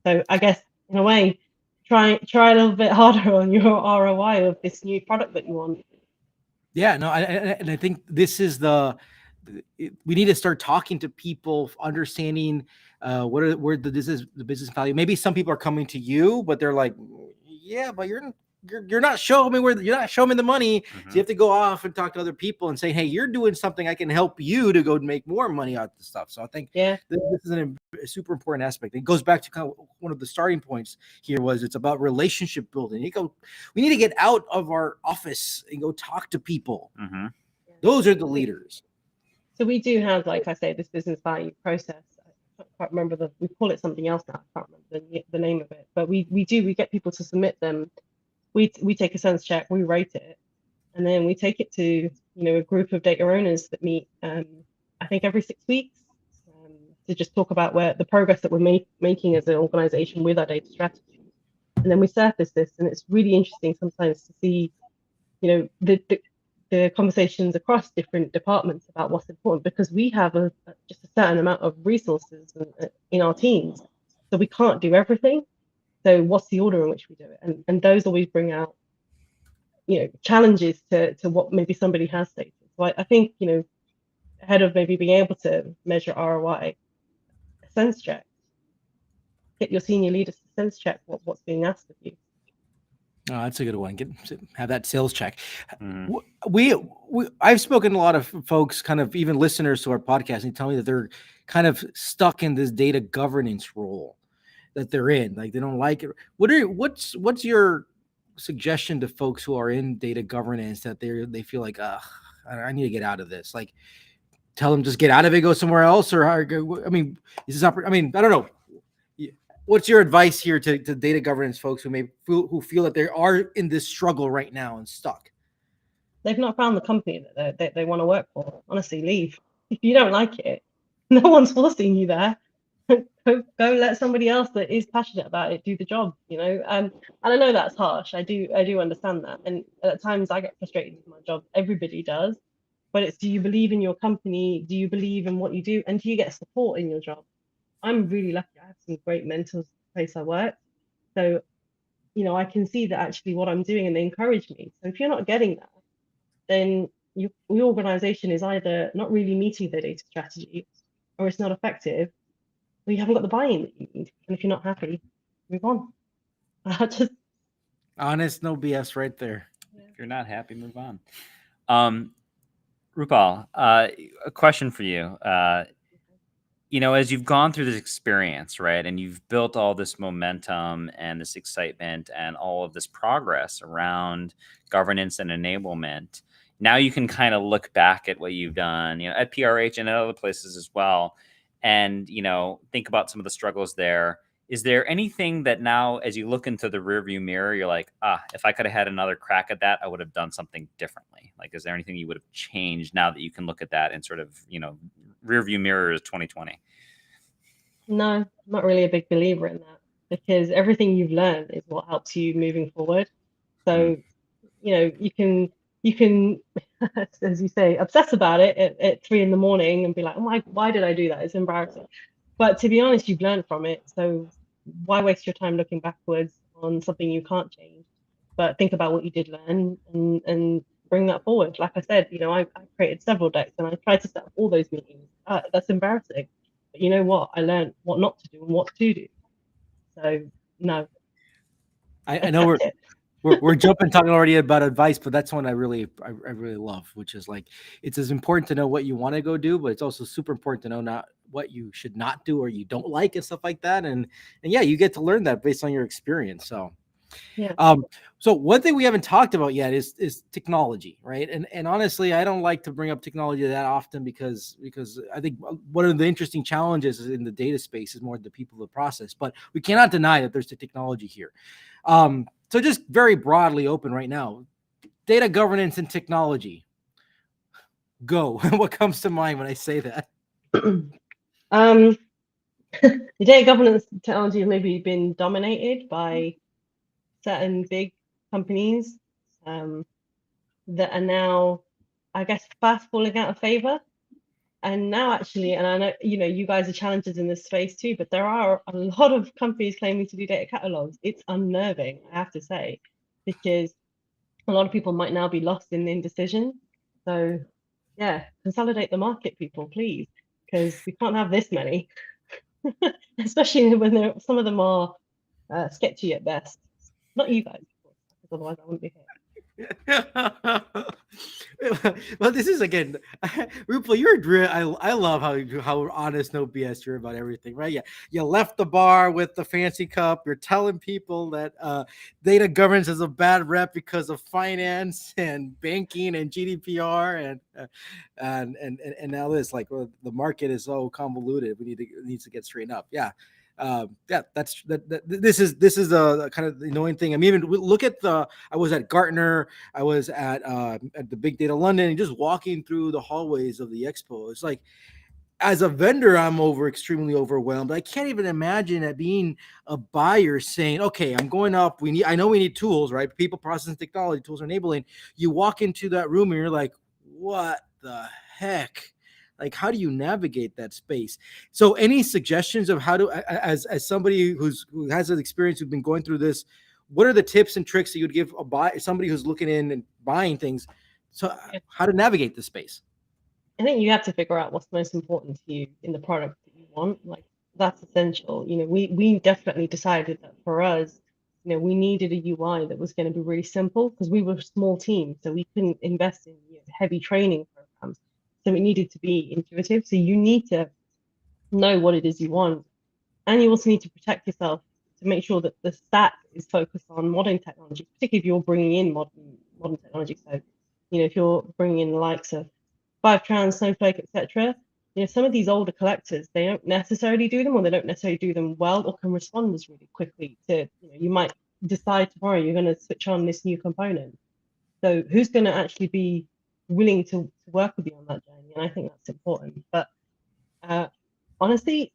So I guess in a way, try a little bit harder on your ROI of this new product that you want. Yeah, no, and I think this is we need to start talking to people, understanding where the business value. Maybe some people are coming to you, but they're like, yeah, but you're not showing me you're not showing me the money. So you have to go off and talk to other people and say, hey, you're doing something. I can help you to go make more money out of the stuff. So I think this is a super important aspect. It goes back to kind of one of the starting points here was it's about relationship building. We need to get out of our office and go talk to people. Those are the leaders. So we do have, like I say, this business value process. I can't remember we call it something else now. I can't remember the name of it, but we get people to submit them. We take a sense check, we rate it, and then we take it to a group of data owners that meet I think every 6 weeks to just talk about where the progress that we're making as an organization with our data strategy. And then we surface this, and it's really interesting sometimes to see the conversations across different departments about what's important, because we have just a certain amount of resources in our teams, so we can't do everything. So what's the order in which we do it? And those always bring out, challenges to what maybe somebody has stated. So I think, ahead of maybe being able to measure ROI, a sense check. Get your senior leaders to sense check what's being asked of you. Oh, that's a good one. Have that sales check. I've spoken to a lot of folks, kind of even listeners to our podcast, and tell me that they're kind of stuck in this data governance role that they're in. Like they don't like it. What's your suggestion to folks who are in data governance that they feel like, I need to get out of this? Like, tell them just get out of it, go somewhere else, or I mean, I don't know. What's your advice here to data governance folks who feel that they are in this struggle right now and stuck? They've not found the company that they want to work for. Honestly, leave. If you don't like it, no one's forcing you there. Go let somebody else that is passionate about it do the job, and I know that's harsh. I do understand that, and at times I get frustrated with my job. Everybody does, but it's, do you believe in your company? Do you believe in what you do? And do you get support in your job? I'm really lucky. I have some great mentors at the place I work, so I can see that actually what I'm doing, and they encourage me. So if you're not getting that, then your organization is either not really meeting their data strategy, or it's not effective, or you haven't got the buy-in that you need. And if you're not happy, move on. Just honest, no BS right there. If you're not happy, move on. Rupal, a question for you. As you've gone through this experience, right, and you've built all this momentum and this excitement and all of this progress around governance and enablement, now you can kind of look back at what you've done, at PRH and at other places as well, and, think about some of the struggles there. Is there anything that now, as you look into the rearview mirror, you're like, if I could have had another crack at that, I would have done something differently? Like, is there anything you would have changed now that you can look at that and sort of, rearview mirror is 2020? No, I'm not really a big believer in that, because everything you've learned is what helps you moving forward. So, you can, as you say, obsess about it at 3 a.m. and be like, oh why did I do that? It's embarrassing. But to be honest, you've learned from it. So why waste your time looking backwards on something you can't change? But think about what you did learn and bring that forward. Like I said, I created several decks and I tried to set up all those meetings. That's embarrassing. But you know what? I learned what not to do and what to do. So no. I know we're jumping talking already about advice, but that's one I really love, which is like, it's as important to know what you want to go do, but it's also super important to know not what you should not do or you don't like and stuff like that. And yeah, you get to learn that based on your experience. So yeah. So one thing we haven't talked about yet is technology, right? And honestly, I don't like to bring up technology that often because I think one of the interesting challenges in the data space is more the people, the process. But we cannot deny that there's the technology here. So just very broadly open right now, data governance and technology. Go. What comes to mind when I say that? The data governance technology has maybe been dominated by certain big companies that are now, I guess, fast falling out of favor. And now actually, and I know, you guys are challengers in this space too, but there are a lot of companies claiming to do data catalogs. It's unnerving, I have to say, because a lot of people might now be lost in indecision. So yeah, consolidate the market, people, please, because we can't have this many, especially when some of them are sketchy at best. Not you guys, of course, because otherwise I wouldn't be here. Well, this is again, Rupal, you're real. I love how honest, no BS you're about everything, right? Yeah, you left the bar with the fancy cup. You're telling people that data governance has a bad rep because of finance and banking and GDPR and now this, like, well, the market is so convoluted. It needs to get straightened up. Yeah. This is a kind of the annoying thing. I mean, even look at I was at Gartner, I was at the Big Data London, and just walking through the hallways of the expo. It's like, as a vendor, I'm extremely overwhelmed. I can't even imagine at being a buyer saying, okay, I'm going up. I know we need tools, right? People, process, and technology tools are enabling. You walk into that room and you're like, what the heck? Like, how do you navigate that space? So any suggestions of how to, as somebody who has an experience, who's been going through this, what are the tips and tricks that you'd give somebody who's looking in and buying things? So how to navigate the space? I think you have to figure out what's most important to you in the product that you want. Like, that's essential. We definitely decided that for us, we needed a UI that was going to be really simple, because we were a small team, so we couldn't invest in heavy training programs. So it needed to be intuitive. So you need to know what it is you want. And you also need to protect yourself to make sure that the stack is focused on modern technology, particularly if you're bringing in modern technology. So, if you're bringing in the likes of Fivetran, Snowflake, etc., some of these older collectors, they don't necessarily do them, or they don't necessarily do them well, or can respond as really quickly to, you might decide tomorrow you're going to switch on this new component. So who's going to actually be willing to work with you on that journey? and I think that's important. But honestly,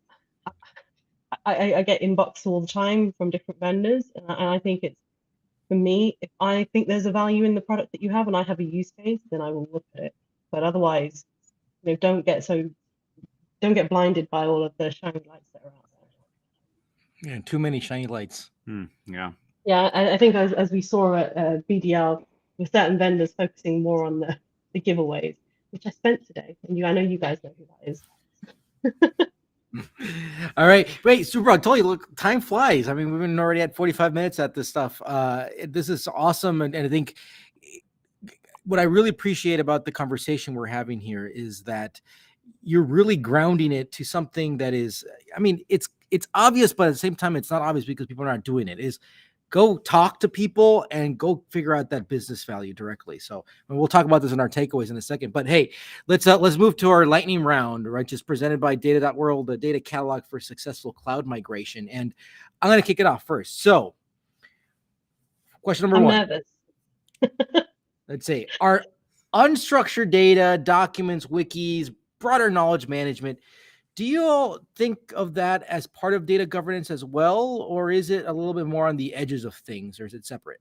I get inbox all the time from different vendors, and I think it's, for me, if I think there's a value in the product that you have and I have a use case, then I will look at it. But otherwise, don't get blinded by all of the shiny lights that are out there. Yeah, too many shiny lights. Yeah. Yeah, I think as we saw at BDL, with certain vendors focusing more on the giveaways, which I spent today, and I know you guys know who that is. All right. Wait, Super, I told you, look, time flies. I mean, we've been already at 45 minutes at this stuff. This is awesome. And I think what I really appreciate about the conversation we're having here is that you're really grounding it to something that is, I mean, it's obvious, but at the same time, it's not obvious because people aren't doing it. Is go talk to people and go figure out that business value directly. So we'll talk about this in our takeaways in a second. But hey, let's move to our lightning round, right? Just presented by Data.World, the data catalog for successful cloud migration. And I'm going to kick it off first. So question number one. I'm nervous. Let's say, are unstructured data, documents, wikis, broader knowledge management, do you all think of that as part of data governance as well? Or is it a little bit more on the edges of things, or is it separate?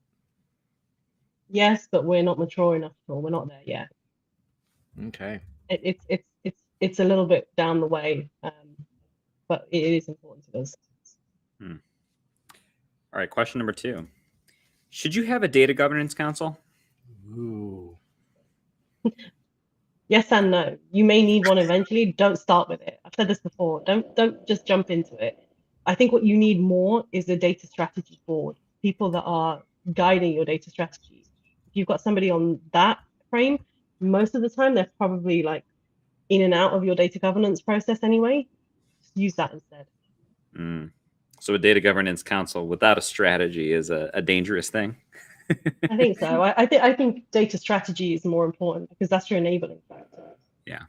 Yes, but we're not mature enough, or we're not there yet. Okay. It's a little bit down the way, but it is important to us. All right, question number 2. Should you have a data governance council? Ooh. Yes and no. You may need one eventually. Don't start with it. I've said this before. Don't just jump into it. I think what you need more is a data strategy board, people that are guiding your data strategy. If you've got somebody on that frame, most of the time they're probably like in and out of your data governance process anyway. Just use that instead. So a data governance council without a strategy is a dangerous thing. I think so. I think data strategy is more important because that's your enabling factor. Yeah.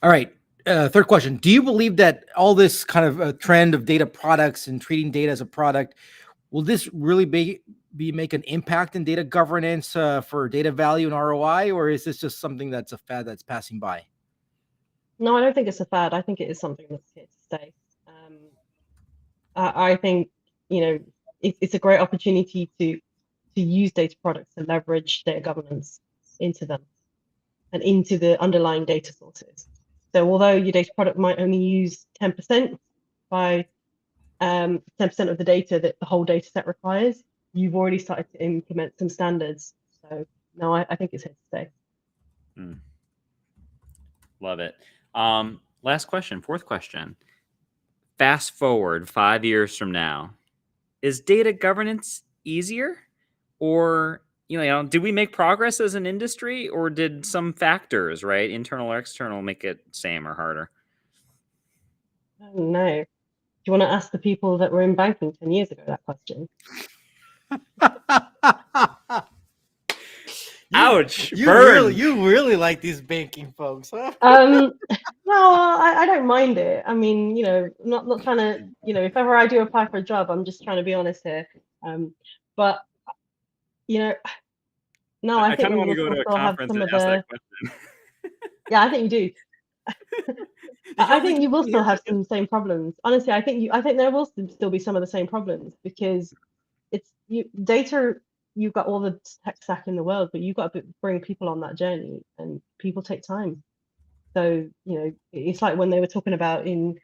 All right. Third question. Do you believe that all this kind of trend of data products and treating data as a product, will this really make an impact in data governance for data value and ROI, or is this just something that's a fad that's passing by? No, I don't think it's a fad. I think it is something that's here to stay. I think, it's a great opportunity to use data products to leverage data governance into them and into the underlying data sources. So although your data product might only use 10% by 10% of the data that the whole data set requires, you've already started to implement some standards. So no, I think it's here to stay. Love it. Last question, fourth question. Fast forward 5 years from now, is data governance easier? Or, did we make progress as an industry, or did some factors, right, internal or external, make it same or harder? I don't know. Do you want to ask the people that were in banking 10 years ago that question? Ouch! You Burn. really like these banking folks, huh? No, I don't mind it. I mean, not trying to, if ever I do apply for a job, I'm just trying to be honest here. But no, I think kind of we want to will go to a still have conference some and of ask the. that question. Yeah, I think you do. I think you will still have some same problems. Honestly, I think there will still be some of the same problems because data. You've got all the tech stack in the world, but you've got to bring people on that journey, and people take time. So it's like when they were talking about in,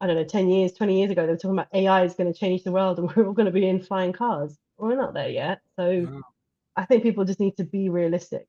I don't know, 10 years, 20 years ago, they were talking about AI is going to change the world and we're all going to be in flying cars. Well, we're not there yet. So I think people just need to be realistic.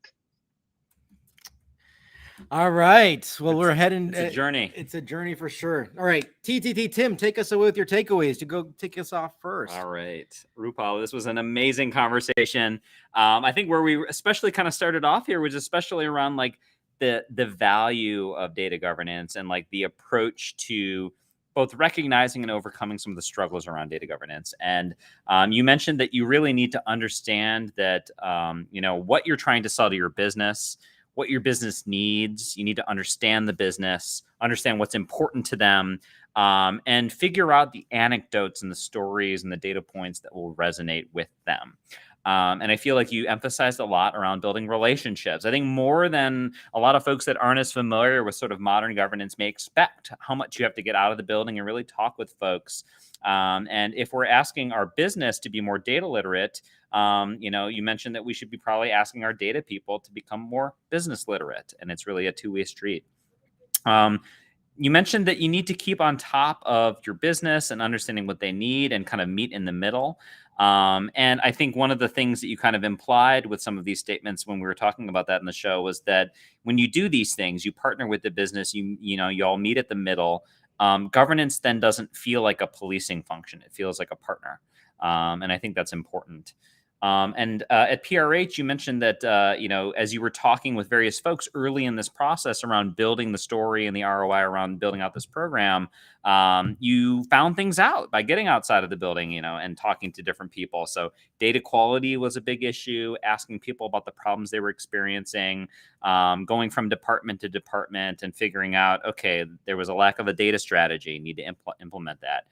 All right. Well, we're heading. It's a journey. It's a journey for sure. All right. Tim, take us away with your takeaways. To go take us off first. All right. Rupal, this was an amazing conversation. I think where we especially kind of started off here was especially around like the value of data governance and like the approach to both recognizing and overcoming some of the struggles around data governance. And you mentioned that you really need to understand that, what you're trying to sell to your business, what your business needs. You need to understand the business, understand what's important to them, and figure out the anecdotes and the stories and the data points that will resonate with them. And I feel like you emphasized a lot around building relationships. I think more than a lot of folks that aren't as familiar with sort of modern governance may expect, how much you have to get out of the building and really talk with folks. And if we're asking our business to be more data literate, you mentioned that we should be probably asking our data people to become more business literate. And it's really a two-way street. You mentioned that you need to keep on top of your business and understanding what they need and kind of meet in the middle. And I think one of the things that you kind of implied with some of these statements when we were talking about that in the show was that when you do these things, you partner with the business, you all meet at the middle. Governance then doesn't feel like a policing function. It feels like a partner. And I think that's important. And at PRH, you mentioned that, as you were talking with various folks early in this process around building the story and the ROI around building out this program, you found things out by getting outside of the building, and talking to different people. So data quality was a big issue, asking people about the problems they were experiencing, going from department to department and figuring out, okay, there was a lack of a data strategy, need to implement that.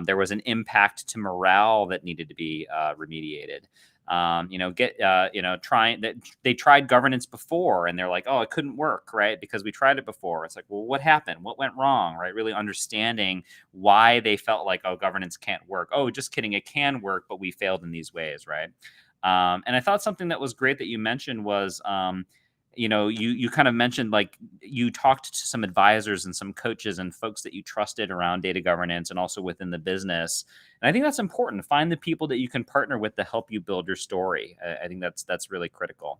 There was an impact to morale that needed to be remediated. Trying that they tried governance before and they're like, oh, it couldn't work, right? Because we tried it before. It's like, well, what happened? What went wrong, right? Really understanding why they felt like, oh, governance can't work. Oh, just kidding. It can work, but we failed in these ways, right? And I thought something that was great that you mentioned was, you kind of mentioned like you talked to some advisors and some coaches and folks that you trusted around data governance and also within the business. And I think that's important. Find the people that you can partner with to help you build your story. I think that's really critical.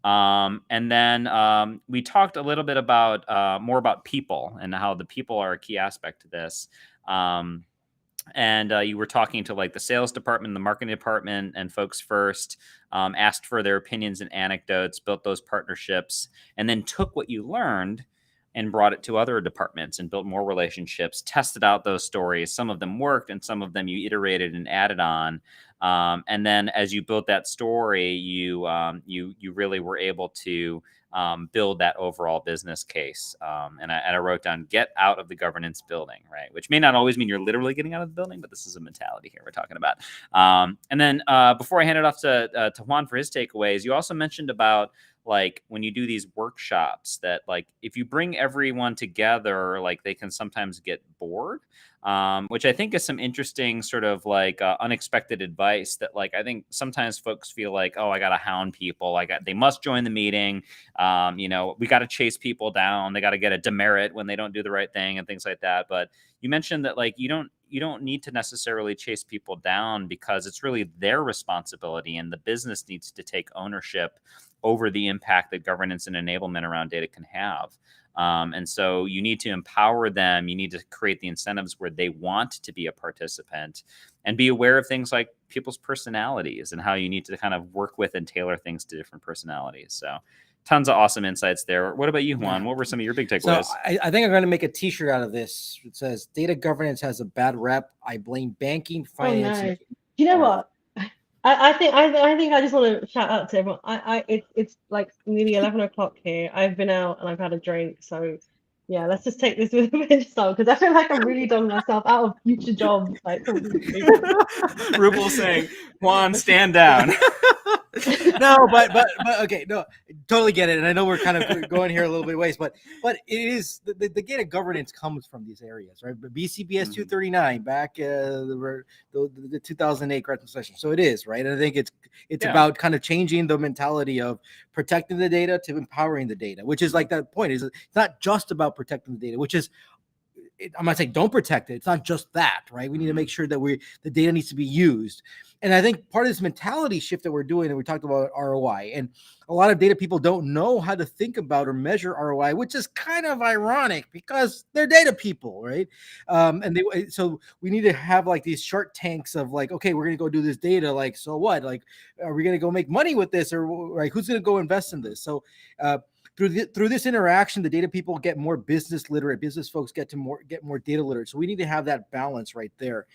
And then we talked a little bit about more about people and how the people are a key aspect to this. And you were talking to like the sales department, the marketing department, and folks first, asked for their opinions and anecdotes, built those partnerships, and then took what you learned and brought it to other departments and built more relationships, tested out those stories. Some of them worked and some of them you iterated and added on. And then as you built that story, you really were able to build that overall business case. And I wrote down, get out of the governance building, right? Which may not always mean you're literally getting out of the building, but this is a mentality here we're talking about. And then before I hand it off to Juan for his takeaways, you also mentioned about like when you do these workshops that like if you bring everyone together, like they can sometimes get bored. Which I think is some interesting sort of like unexpected advice that like I think sometimes folks feel like, oh, I got to hound people. They must join the meeting. We got to chase people down. They got to get a demerit when they don't do the right thing and things like that. But you mentioned that like you don't need to necessarily chase people down because it's really their responsibility and the business needs to take ownership over the impact that governance and enablement around data can have. And so you need to empower them. You need to create the incentives where they want to be a participant and be aware of things like people's personalities and how you need to kind of work with and tailor things to different personalities. So tons of awesome insights there. What about you, Juan? What were some of your big takeaways? So I think I'm going to make a t-shirt out of this. It says data governance has a bad rep. I blame banking, finance. Oh, no. You know what? I think I just want to shout out to everyone. It's like nearly 11 o'clock here. I've been out and I've had a drink. So yeah, let's just take this with a pinch of salt because I feel like I've really done myself out of future jobs. Like Rupal saying, Juan, stand down. No, but okay, no, totally get it, and I know we're kind of going here a little bit ways, but it is the data governance comes from these areas, right? But BCBS 239 back the 2008 correctional session, so it is right. And I think it's about kind of changing the mentality of protecting the data to empowering the data, which is like that point is it's not just about protecting the data, which is. I'm not saying don't protect it. It's not just that, right? We need to make sure that the data needs to be used. And I think part of this mentality shift that we're doing, and we talked about ROI, and a lot of data people don't know how to think about or measure ROI, which is kind of ironic because they're data people, right? So we need to have like these shark tanks of like, okay, we're going to go do this data. Like, so what? Like, are we going to go make money with this, or like who's going to go invest in this? So, through this interaction, the data people get more business literate. Business folks get more data literate. So we need to have that balance right there.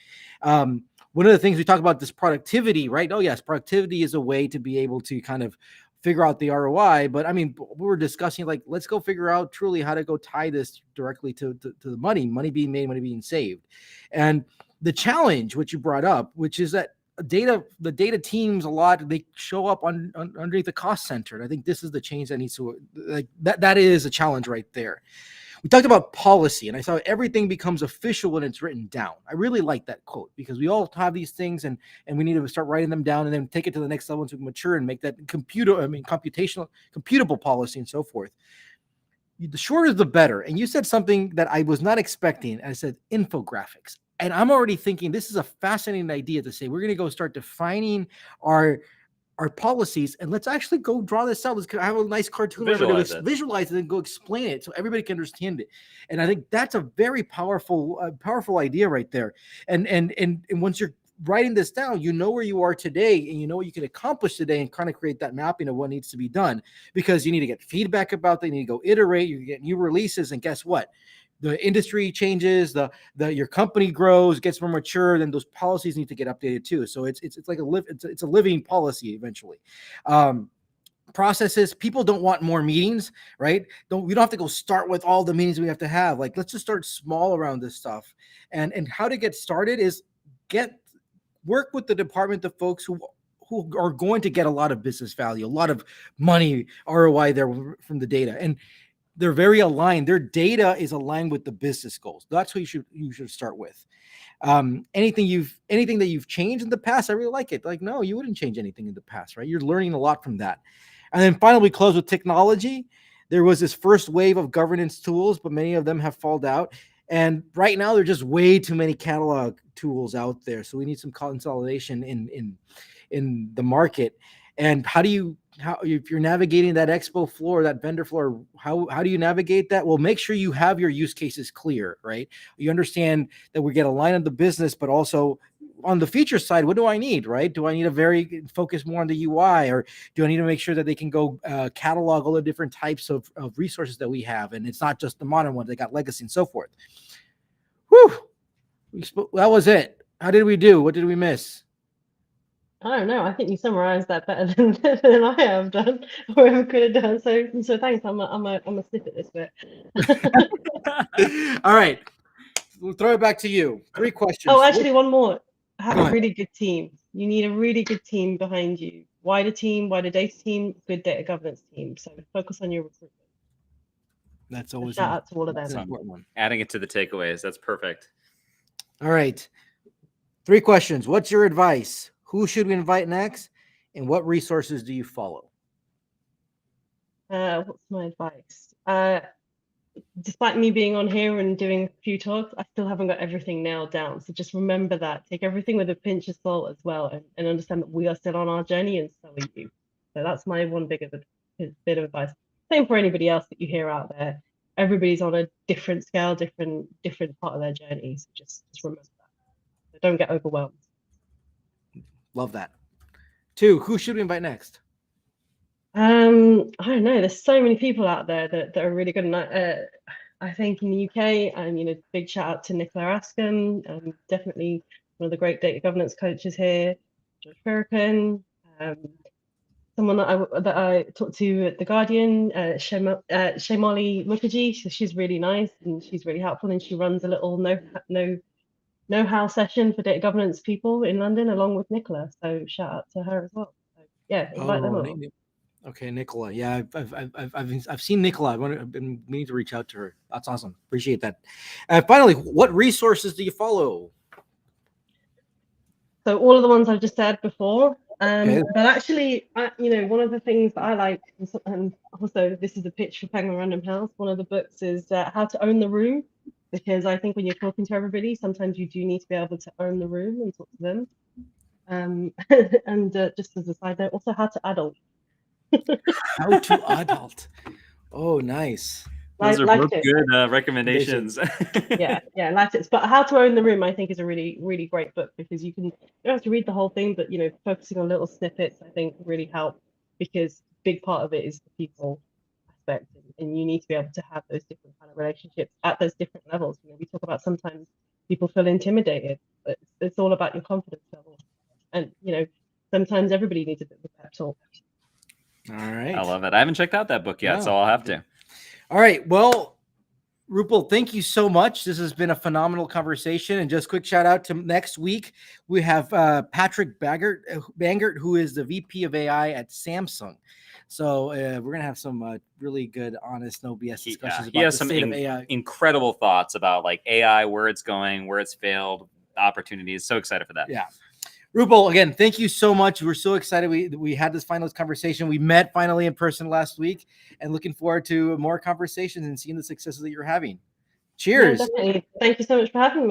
One of the things we talk about this productivity, right? Oh yes, productivity is a way to be able to kind of figure out the ROI. But I mean, we were discussing like let's go figure out truly how to go tie this directly to the money being made, money being saved, and the challenge which you brought up, which is that the data teams a lot, they show up underneath the cost center. And I think this is the change that needs to, like, that is a challenge right there. We talked about policy, and I saw everything becomes official when it's written down. I really like that quote, because we all have these things, and we need to start writing them down and then take it to the next level to mature and make that computable policy and so forth. The shorter the better. And you said something that I was not expecting. I said infographics. And I'm already thinking this is a fascinating idea to say we're going to go start defining our policies, and let's actually go draw this out. Let's have a nice cartoon, visualize it and go explain it so everybody can understand it. And I think that's a very powerful idea right there. And once you're writing this down, you know where you are today, and you know what you can accomplish today, and kind of create that mapping of what needs to be done, because you need to get feedback about that. You need to go iterate. You get new releases, and guess what? The industry changes, your company grows, gets more mature, then those policies need to get updated too. So it's like it's a living policy eventually. Processes, people don't want more meetings, right? We don't have to go start with all the meetings we have to have. Like, let's just start small around this stuff. And how to get started is work with the department of folks who are going to get a lot of business value, a lot of money ROI there from the data. And they're very aligned. Their data is aligned with the business goals. That's what you should start with. Anything that you've changed in the past, I really like it. Like, no, you wouldn't change anything in the past, right? You're learning a lot from that. And then finally, we close with technology. There was this first wave of governance tools, but many of them have fallen out. And right now, there are just way too many catalog tools out there. So we need some consolidation in the market. And if you're navigating that expo floor, that vendor floor, how do you navigate that? Well, make sure you have your use cases clear, right? You understand that we get a line of the business, but also on the feature side, what do I need, right? Do I need to focus more on the UI, or do I need to make sure that they can go catalog all the different types of resources that we have? And it's not just the modern ones, they got legacy and so forth. Whew. That was it. How did we do? What did we miss? I don't know. I think you summarized that better than I have done, or ever could have done. So thanks. I'm a sniff at this bit. All right, we'll throw it back to you. 3 questions. Oh, actually, one more. Have a really good team. You need a really good team behind you. Wider data team, good data governance team. So focus on your recruitment. That's always shout out to all of them. Adding it to the takeaways. That's perfect. All right. 3 questions. What's your advice? Who should we invite next? And what resources do you follow? What's my advice? Despite me being on here and doing a few talks, I still haven't got everything nailed down. So just remember that. Take everything with a pinch of salt as well, and understand that we are still on our journey, and so are you. So that's my one bit of advice. Same for anybody else that you hear out there. Everybody's on a different scale, different part of their journey. So just remember that. So don't get overwhelmed. Love that. 2, who should we invite next? I don't know. There's so many people out there that are really good. And I think in the UK, big shout out to Nicola Askham, definitely one of the great data governance coaches here, George Firkin, someone that I talked to at The Guardian, Shemali Mukherjee. She's really nice and she's really helpful, and she runs a little know-how session for data governance people in London along with Nicola. So shout out to her as well. So, yeah, invite them all. Okay, Nicola. Yeah, I've seen Nicola. I've been meaning to reach out to her. That's awesome. Appreciate that. Finally, what resources do you follow? So all of the ones I've just said before. Okay. But actually, one of the things that I like, and also this is a pitch for Penguin Random House. One of the books is How to Own the Room, because I think when you're talking to everybody, sometimes you do need to be able to own the room and talk to them. And just as a side note, also How to Adult. How to Adult. Oh, nice. Those are both good recommendations. yeah, like it. But How to Own the Room, I think, is a really, really great book, because you don't have to read the whole thing, but focusing on little snippets, I think, really help, because a big part of it is the people aspect, and you need to be able to have those different kind of relationships at those different levels. We talk about sometimes people feel intimidated, but it's all about your confidence level, and sometimes everybody needs a bit of a pep talk. All right. I love it. I haven't checked out that book yet, so I'll have to. All right. Well, Rupal, thank you so much. This has been a phenomenal conversation. And just quick shout out to next week. We have Patrick Bangert, who is the VP of AI at Samsung. So we're going to have some really good, honest, no BS discussions about the state of AI. Incredible thoughts about like AI, where it's going, where it's failed, opportunities. So excited for that. Yeah. Rupal, again, thank you so much. We're so excited we had this final conversation. We met finally in person last week, and looking forward to more conversations and seeing the successes that you're having. Cheers. Yeah, definitely. Thank you so much for having me.